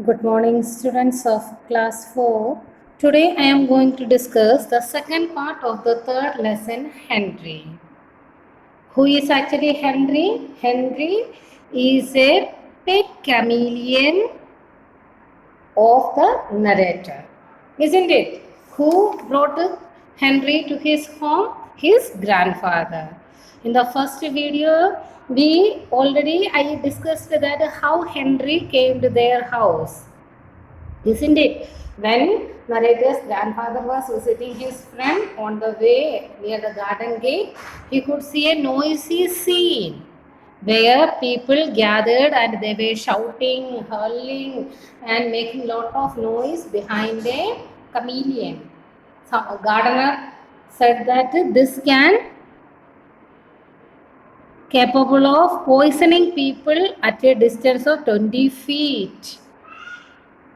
Good morning, students of class 4. Today I am going to discuss the second part of the third lesson, Henry. Who is actually Henry? Henry is a pet chameleon of the narrator, isn't it? Who brought Henry to his home? His grandfather. In the first video, I discussed that how Henry came to their house, isn't it? When narrator's grandfather was visiting his friend on the way near the garden gate, he could see a noisy scene where people gathered and they were shouting, hurling, and making lot of noise behind a chameleon. So a gardener said that this can capable of poisoning people at a distance of 20 feet.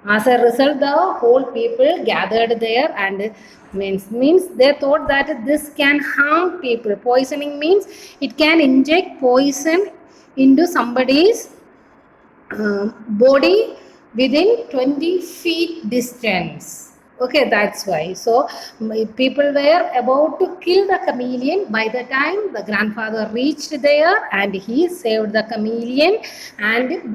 As a result, the whole people gathered there and means they thought that this can harm people. Poisoning means it can inject poison into somebody's body within 20 feet distance. Okay, that's why. So people were about to kill the chameleon. By the time the grandfather reached there and he saved the chameleon and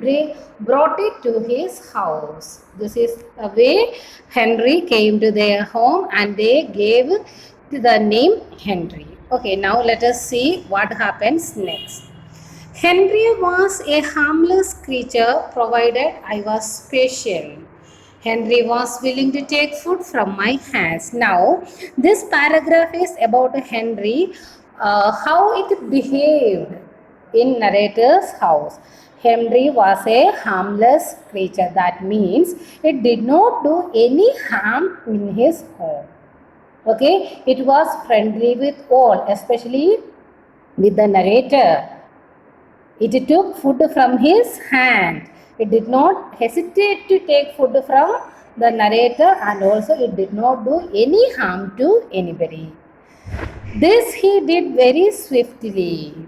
brought it to his house. This is the way Henry came to their home and they gave the name Henry. Okay, now let us see what happens next. Henry was a harmless creature provided I was special. Henry was willing to take food from my hands. Now, this paragraph is about Henry, how it behaved in narrator's house. Henry was a harmless creature. That means it did not do any harm in his home. Okay, it was friendly with all, especially with the narrator. It took food from his hand. It did not hesitate to take food from the narrator, and also it did not do any harm to anybody. This he did very swiftly.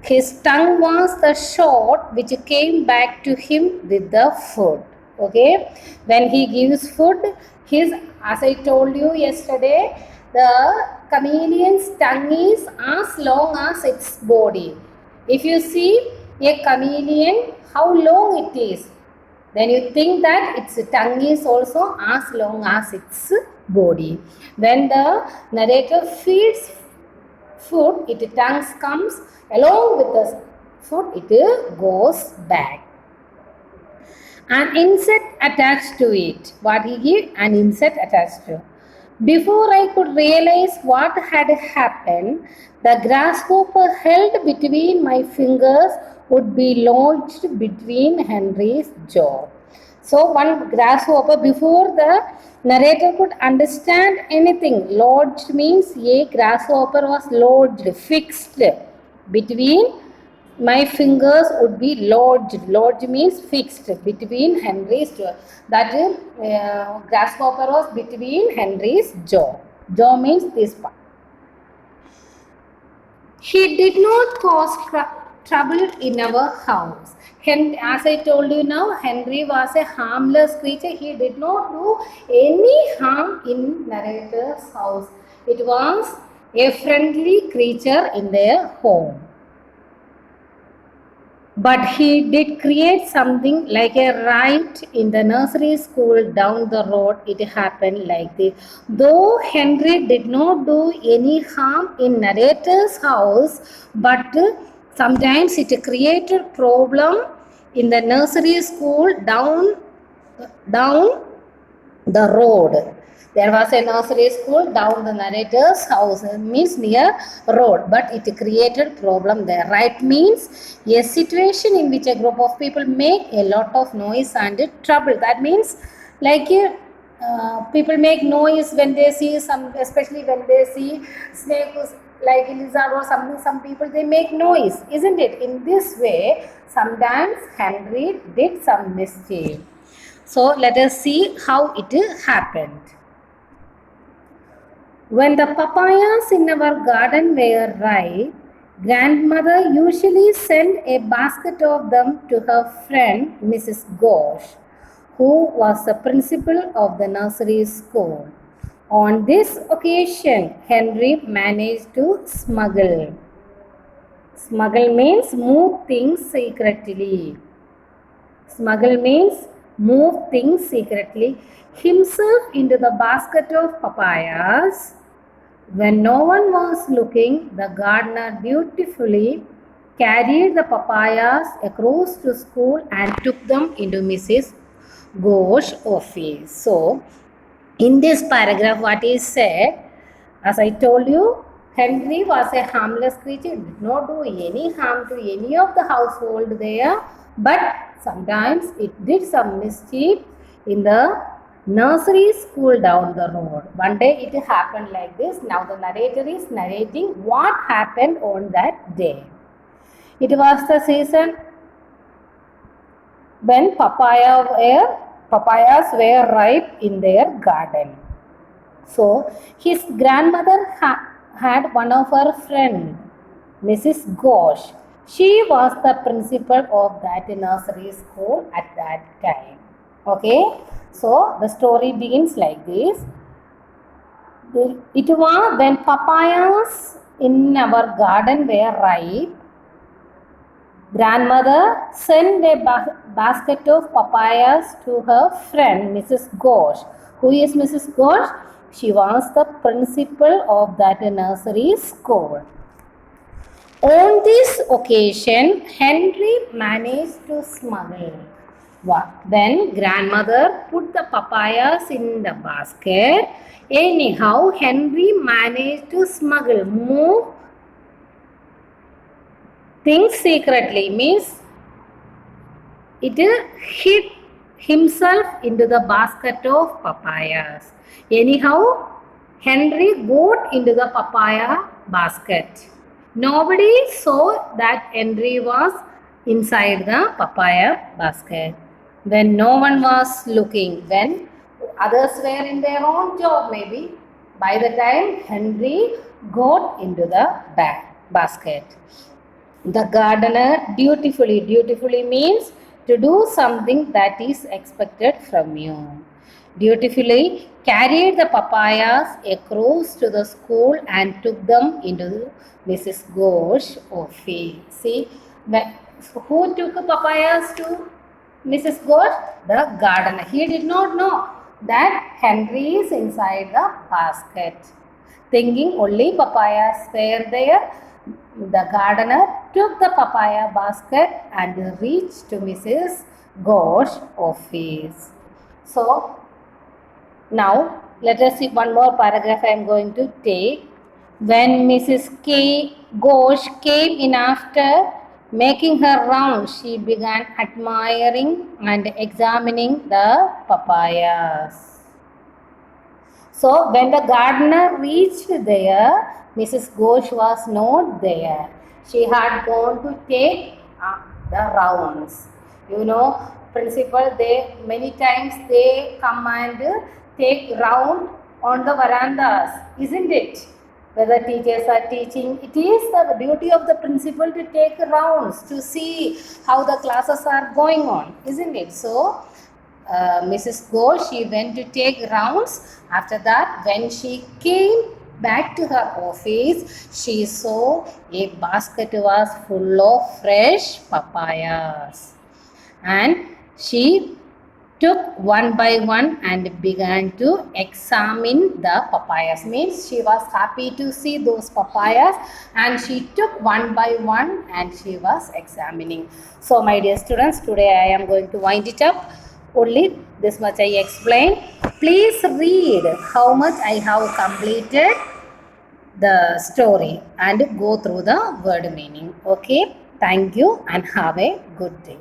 His tongue was the shot which came back to him with the food. Okay, when he gives food, as I told you yesterday, the chameleon's tongue is as long as its body. If you see a chameleon, how long it is, then you think that its tongue is also as long as its body. When the narrator feeds food, its tongue comes along with the food, it goes back. An insect attached to it. What he give? An insect attached to. Before I could realize what had happened, the grasshopper held between my fingers would be lodged between Henry's jaw. So one grasshopper, before the narrator could understand anything, lodged means a grasshopper was lodged, fixed between my fingers would be lodged. Lodged means fixed between Henry's jaw. That grasshopper was between Henry's jaw. Jaw means this part. He did not cause trouble in our house. As I told you now, Henry was a harmless creature. He did not do any harm in narrator's house. It was a friendly creature in their home. But he did create something like a riot in the nursery school down the road. It happened like this. Though Henry did not do any harm in narrator's house, but sometimes it created problem in the nursery school down the road. There was a nursery school down the narrator's house, means near road, but it created problem there. Right means a situation in which a group of people make a lot of noise and trouble. That means like people make noise when they see some, especially when they see snake like lizard or something. Some people they make noise, isn't it? In this way, sometimes Henry did some mischief. So let us see how it happened. When the papayas in our garden were ripe, grandmother usually sent a basket of them to her friend Mrs. Ghosh, who was the principal of the nursery school. On this occasion, Henry managed to smuggle. Smuggle means move things secretly. Smuggle means move things secretly himself into the basket of papayas. When no one was looking, the gardener dutifully carried the papayas across to school and took them into Mrs. Ghosh's office. So, in this paragraph, what is said, as I told you, Henry was a harmless creature, did not do any harm to any of the household there, but sometimes it did some mischief in the nursery school down the road. One day it happened like this. Now the narrator is narrating what happened on that day. It was the season when papayas were ripe in their garden. So his grandmother had one of her friend, Mrs. Ghosh. She was the principal of that nursery school at that time. Okay, so the story begins like this. It was when papayas in our garden were ripe. Grandmother sent a basket of papayas to her friend Mrs. Ghosh. Who is Mrs. Ghosh? She was the principal of that nursery school. On this occasion, Henry managed to smuggle. When grandmother put the papayas in the basket, anyhow, Henry managed to smuggle, move things secretly, means it hid himself into the basket of papayas. Anyhow, Henry got into the papaya basket. Nobody saw that Henry was inside the papaya basket. When no one was looking, when others were in their own job maybe, by the time Henry got into the basket. The gardener dutifully means to do something that is expected from you. Dutifully carried the papayas across to the school and took them into Mrs. Ghosh's office. See, who took papayas to Mrs. Ghosh? The gardener. He did not know that Henry is inside the basket. Thinking only papayas were there, the gardener took the papaya basket and reached to Mrs. Ghosh's office. So, now let us see one more paragraph I am going to take. When Mrs. Ghosh came in after making her round, she began admiring and examining the papayas. So when the gardener reached there, Mrs. Ghosh was not there. She had gone to take the rounds. You know, principal, they many times they come and take round on the verandas, isn't it? Whether teachers are teaching, it is the duty of the principal to take rounds to see how the classes are going on, isn't it? So Mrs. Ghosh, she went to take rounds. After that, when she came back to her office, she saw a basket was full of fresh papayas. And she took one by one and began to examine the papayas. Means she was happy to see those papayas and she took one by one and she was examining. So my dear students, today I am going to wind it up. Only this much I explained. Please read how much I have completed the story and go through the word meaning. Okay. Thank you and have a good day.